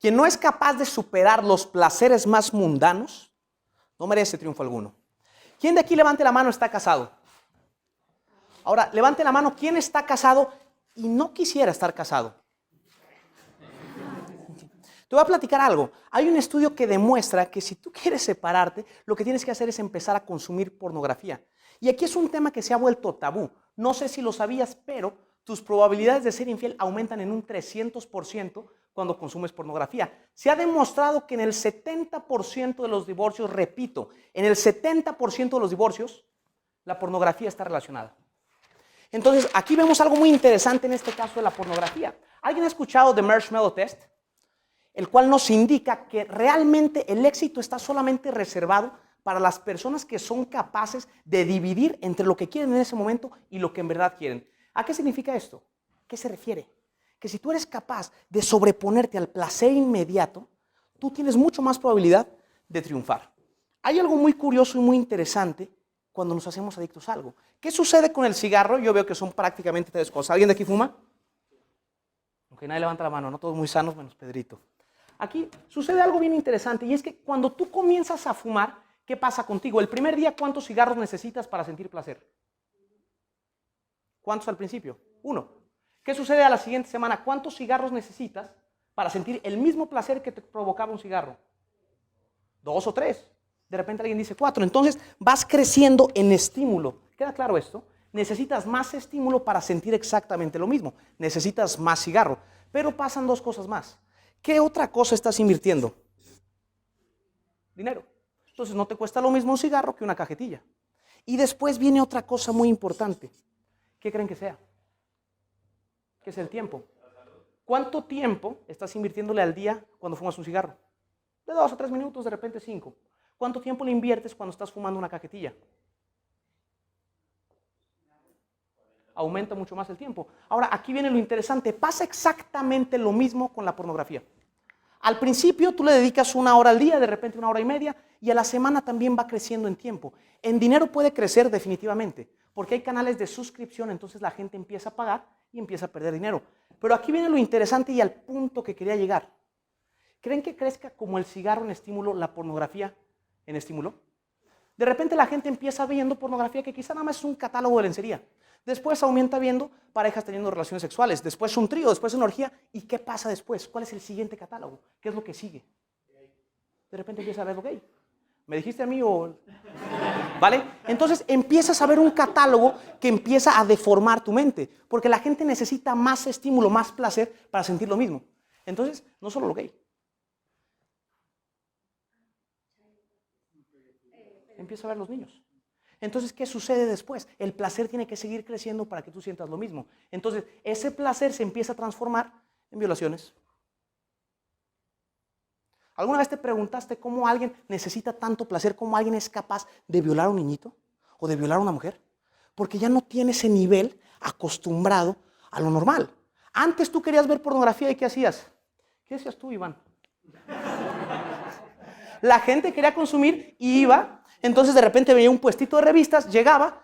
quien no es capaz de superar los placeres más mundanos, no merece triunfo alguno. ¿Quién de aquí, levante la mano, está casado? Ahora, levante la mano, ¿quién está casado y no quisiera estar casado? Te voy a platicar algo. Hay un estudio que demuestra que si tú quieres separarte, lo que tienes que hacer es empezar a consumir pornografía. Y aquí es un tema que se ha vuelto tabú. No sé si lo sabías, pero tus probabilidades de ser infiel aumentan en un 300% cuando consumes pornografía. Se ha demostrado que en el 70% de los divorcios, repito, en el 70% de los divorcios, la pornografía está relacionada. Entonces, aquí vemos algo muy interesante en este caso de la pornografía. ¿Alguien ha escuchado The Marshmallow Test? El cual nos indica que realmente el éxito está solamente reservado para las personas que son capaces de dividir entre lo que quieren en ese momento y lo que en verdad quieren. ¿A qué significa esto? ¿A qué se refiere? Que si tú eres capaz de sobreponerte al placer inmediato, tú tienes mucho más probabilidad de triunfar. Hay algo muy curioso y muy interesante cuando nos hacemos adictos a algo. ¿Qué sucede con el cigarro? Yo veo que son prácticamente 3 cosas. ¿Alguien de aquí fuma? Ok, nadie levanta la mano, no todos muy sanos menos Pedrito. Aquí sucede algo bien interesante y es que cuando tú comienzas a fumar, ¿qué pasa contigo? El primer día, ¿cuántos cigarros necesitas para sentir placer? ¿Cuántos al principio? 1. ¿Qué sucede a la siguiente semana? ¿Cuántos cigarros necesitas para sentir el mismo placer que te provocaba un cigarro? 2 o 3. De repente alguien dice 4. Entonces vas creciendo en estímulo. ¿Queda claro esto? Necesitas más estímulo para sentir exactamente lo mismo. Necesitas más cigarro. Pero pasan 2 cosas más. ¿Qué otra cosa estás invirtiendo? Dinero. Entonces no te cuesta lo mismo un cigarro que una cajetilla. Y después viene otra cosa muy importante. ¿Qué creen que sea? ¿Qué es el tiempo? ¿Cuánto tiempo estás invirtiéndole al día cuando fumas un cigarro? De 2 a 3 minutos, de repente 5. ¿Cuánto tiempo le inviertes cuando estás fumando una cajetilla? Aumenta mucho más el tiempo. Ahora, aquí viene lo interesante. Pasa exactamente lo mismo con la pornografía. Al principio tú le dedicas 1 hora al día, de repente 1 hora y media, y a la semana también va creciendo en tiempo. En dinero puede crecer definitivamente, porque hay canales de suscripción, entonces la gente empieza a pagar y empieza a perder dinero. Pero aquí viene lo interesante y al punto que quería llegar. ¿Creen que crezca como el cigarro en estímulo, la pornografía en estímulo? De repente la gente empieza viendo pornografía que quizá nada más es un catálogo de lencería. Después aumenta viendo parejas teniendo relaciones sexuales, después un trío, después una orgía. ¿Y qué pasa después? ¿Cuál es el siguiente catálogo? ¿Qué es lo que sigue? De repente empieza a ver lo gay. ¿Me dijiste a mí o...? ¿Vale? Entonces empiezas a ver un catálogo que empieza a deformar tu mente, porque la gente necesita más estímulo, más placer para sentir lo mismo. Entonces, no solo lo gay. Empieza a ver los niños. Entonces, ¿qué sucede después? El placer tiene que seguir creciendo para que tú sientas lo mismo. Entonces, ese placer se empieza a transformar en violaciones. ¿Alguna vez te preguntaste cómo alguien necesita tanto placer, cómo alguien es capaz de violar a un niñito o de violar a una mujer? Porque ya no tiene ese nivel acostumbrado a lo normal. Antes tú querías ver pornografía y ¿qué hacías? ¿Qué hacías tú, Iván? La gente quería consumir y iba. Entonces de repente venía un puestito de revistas, llegaba,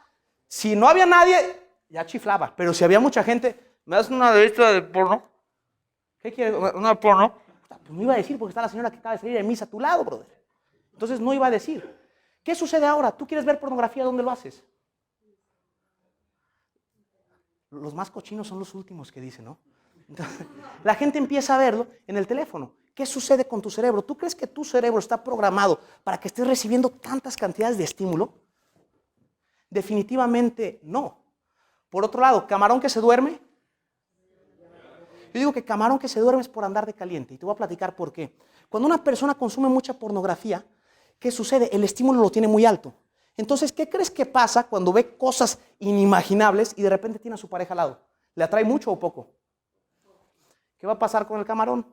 si no había nadie, ya chiflaba, pero si había mucha gente, ¿me das una revista de porno? ¿Qué quieres? ¿Una de porno? Pues no iba a decir porque está la señora que acaba de salir de misa a tu lado, brother. Entonces no iba a decir. ¿Qué sucede ahora? ¿Tú quieres ver pornografía? ¿Dónde lo haces? Los más cochinos son los últimos que dicen, ¿no? Entonces, la gente empieza a verlo en el teléfono. ¿Qué sucede con tu cerebro? ¿Tú crees que tu cerebro está programado para que estés recibiendo tantas cantidades de estímulo? Definitivamente no. Por otro lado, ¿camarón que se duerme? Yo digo que camarón que se duerme es por andar de caliente y te voy a platicar por qué. Cuando una persona consume mucha pornografía, ¿qué sucede? El estímulo lo tiene muy alto. Entonces, ¿qué crees que pasa cuando ve cosas inimaginables y de repente tiene a su pareja al lado? ¿Le atrae mucho o poco? ¿Qué va a pasar con el camarón?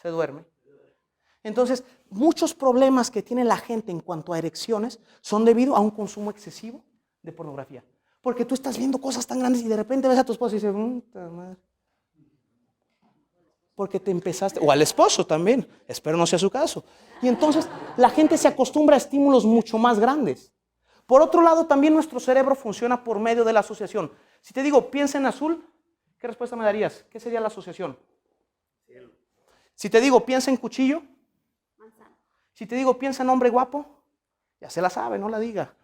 Se duerme. Entonces, muchos problemas que tiene la gente en cuanto a erecciones son debido a un consumo excesivo de pornografía. Porque tú estás viendo cosas tan grandes y de repente ves a tu esposo y dices, madre. Porque te empezaste, o al esposo también, espero no sea su caso. Y entonces la gente se acostumbra a estímulos mucho más grandes. Por otro lado, también nuestro cerebro funciona por medio de la asociación. Si te digo, piensa en azul, ¿qué respuesta me darías? ¿Qué sería la asociación? Si te digo, piensa en cuchillo. Manzana. Si te digo, piensa en hombre guapo, ya se la sabe, no la diga.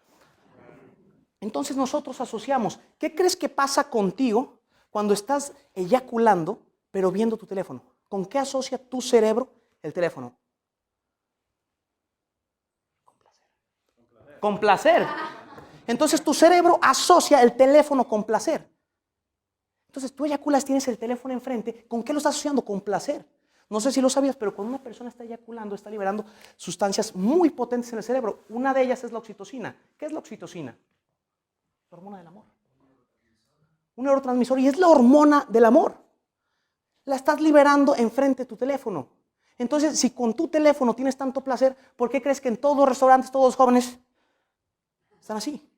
Entonces nosotros asociamos. ¿Qué crees que pasa contigo cuando estás eyaculando, pero viendo tu teléfono? ¿Con qué asocia tu cerebro el teléfono? Con placer. Entonces tu cerebro asocia el teléfono con placer. Entonces tú eyaculas, tienes el teléfono enfrente. ¿Con qué lo estás asociando? Con placer. No sé si lo sabías, pero cuando una persona está eyaculando, está liberando sustancias muy potentes en el cerebro. Una de ellas es la oxitocina. ¿Qué es la oxitocina? La hormona del amor. Un neurotransmisor, y es la hormona del amor. La estás liberando enfrente de tu teléfono. Entonces, si con tu teléfono tienes tanto placer, ¿por qué crees que en todos los restaurantes, todos los jóvenes están así?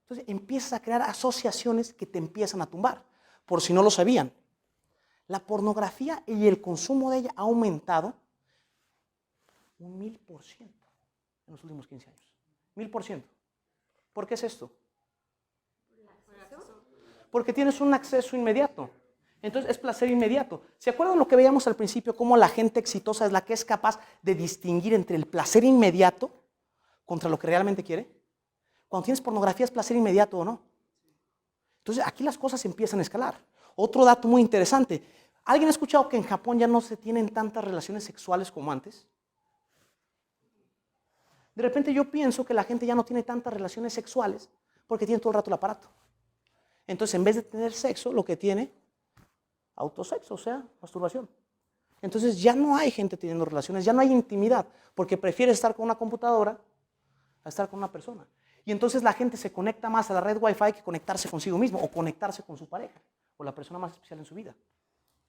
Entonces, empiezas a crear asociaciones que te empiezan a tumbar. Por si no lo sabían, la pornografía y el consumo de ella ha aumentado un 1000% en los últimos 15 años. 1000%. ¿Por qué es esto? Porque tienes un acceso inmediato. Entonces es placer inmediato. ¿Se acuerdan lo que veíamos al principio? Cómo la gente exitosa es la que es capaz de distinguir entre el placer inmediato contra lo que realmente quiere. Cuando tienes pornografía es placer inmediato o no. Entonces aquí las cosas empiezan a escalar. Otro dato muy interesante. ¿Alguien ha escuchado que en Japón ya no se tienen tantas relaciones sexuales como antes? De repente yo pienso que la gente ya no tiene tantas relaciones sexuales porque tiene todo el rato el aparato. Entonces en vez de tener sexo, lo que tiene, autosexo, o sea, masturbación. Entonces ya no hay gente teniendo relaciones, ya no hay intimidad, porque prefiere estar con una computadora a estar con una persona. Y entonces la gente se conecta más a la red Wi-Fi que conectarse consigo mismo o conectarse con su pareja o la persona más especial en su vida.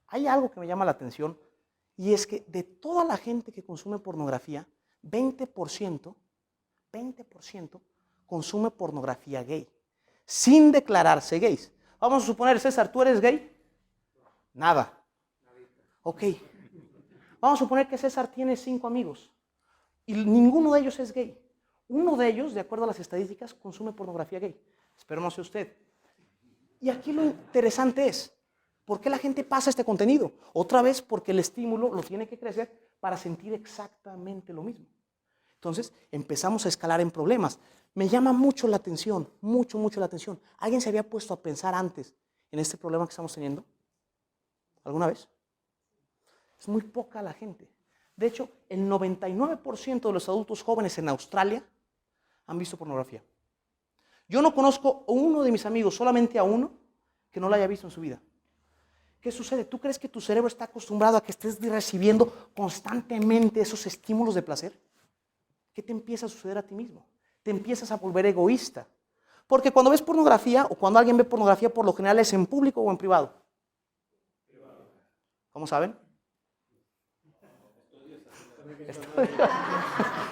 Hay algo que me llama la atención y es que de toda la gente que consume pornografía, 20% consume pornografía gay, sin declararse gays. Vamos a suponer, César, ¿tú eres gay? Nada. Ok. Vamos a suponer que César tiene 5 amigos y ninguno de ellos es gay. Uno de ellos, de acuerdo a las estadísticas, consume pornografía gay. Espero no sea usted. Y aquí lo interesante es, ¿por qué la gente pasa este contenido? Otra vez porque el estímulo lo tiene que crecer para sentir exactamente lo mismo. Entonces empezamos a escalar en problemas. Me llama mucho la atención, mucho la atención. ¿Alguien se había puesto a pensar antes en este problema que estamos teniendo? ¿Alguna vez? Es muy poca la gente. De hecho, el 99% de los adultos jóvenes en Australia han visto pornografía. Yo no conozco a uno de mis amigos, solamente a uno, que no la haya visto en su vida. ¿Qué sucede? ¿Tú crees que tu cerebro está acostumbrado a que estés recibiendo constantemente esos estímulos de placer? ¿Qué te empieza a suceder a ti mismo? Te empiezas a volver egoísta. Porque cuando ves pornografía o cuando alguien ve pornografía, por lo general es en público o en privado. ¿Cómo saben?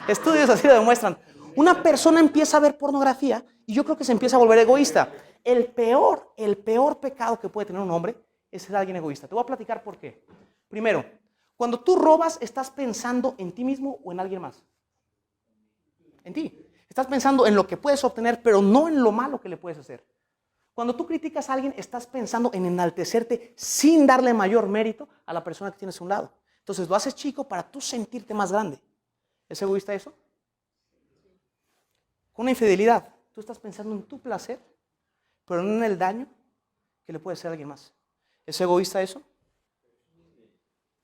Estudios así lo demuestran. Una persona empieza a ver pornografía y yo creo que se empieza a volver egoísta. El peor pecado que puede tener un hombre es ser alguien egoísta. Te voy a platicar por qué. Primero, cuando tú robas, ¿estás pensando en ti mismo o en alguien más? En ti. Estás pensando en lo que puedes obtener, pero no en lo malo que le puedes hacer. Cuando tú criticas a alguien, estás pensando en enaltecerte sin darle mayor mérito a la persona que tienes a un lado. Entonces lo haces chico para tú sentirte más grande. ¿Es egoísta eso? Con una infidelidad, tú estás pensando en tu placer, pero no en el daño que le puede hacer a alguien más. ¿Es egoísta eso?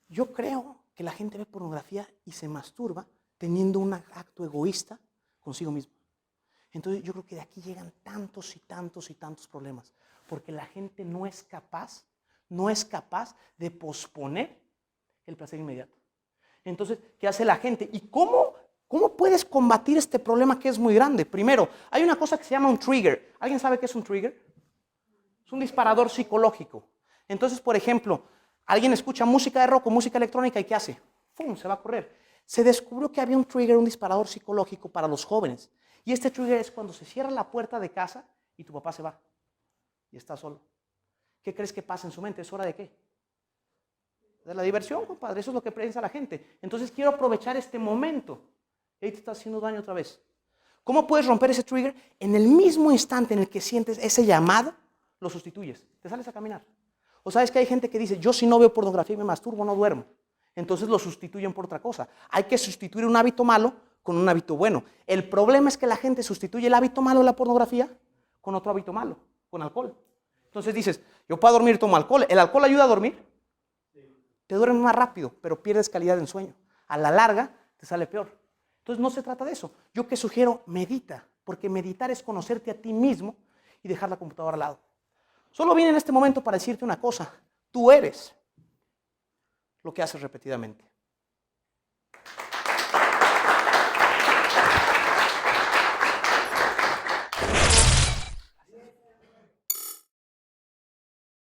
Yo creo que la gente ve pornografía y se masturba teniendo un acto egoísta consigo mismo. Entonces yo creo que de aquí llegan tantos problemas, porque la gente no es capaz de posponer el placer inmediato. Entonces, ¿qué hace la gente? ¿Y cómo puedes combatir este problema que es muy grande? Primero, hay una cosa que se llama un trigger. ¿Alguien sabe qué es un trigger? Es un disparador psicológico. Entonces, por ejemplo, alguien escucha música de rock o música electrónica y ¿qué hace? ¡Pum! Se va a correr. Se descubrió que había un trigger, un disparador psicológico para los jóvenes. Y este trigger es cuando se cierra la puerta de casa y tu papá se va y está solo. ¿Qué crees que pasa en su mente? ¿Es hora de qué? De la diversión, compadre. Eso es lo que piensa la gente. Entonces quiero aprovechar este momento. Y ahí te está haciendo daño otra vez. ¿Cómo puedes romper ese trigger? En el mismo instante en el que sientes ese llamado, lo sustituyes. Te sales a caminar. O sabes que hay gente que dice, yo si no veo pornografía y me masturbo, no duermo. Entonces lo sustituyen por otra cosa. Hay que sustituir un hábito malo con un hábito bueno. El problema es que la gente sustituye el hábito malo de la pornografía con otro hábito malo, con alcohol. Entonces dices, yo para dormir tomo alcohol. ¿El alcohol ayuda a dormir? Te duermes más rápido, pero pierdes calidad en sueño. A la larga te sale peor. Entonces no se trata de eso. Yo que sugiero, medita, porque meditar es conocerte a ti mismo y dejar la computadora al lado. Solo vine en este momento para decirte una cosa. Tú eres lo que haces repetidamente.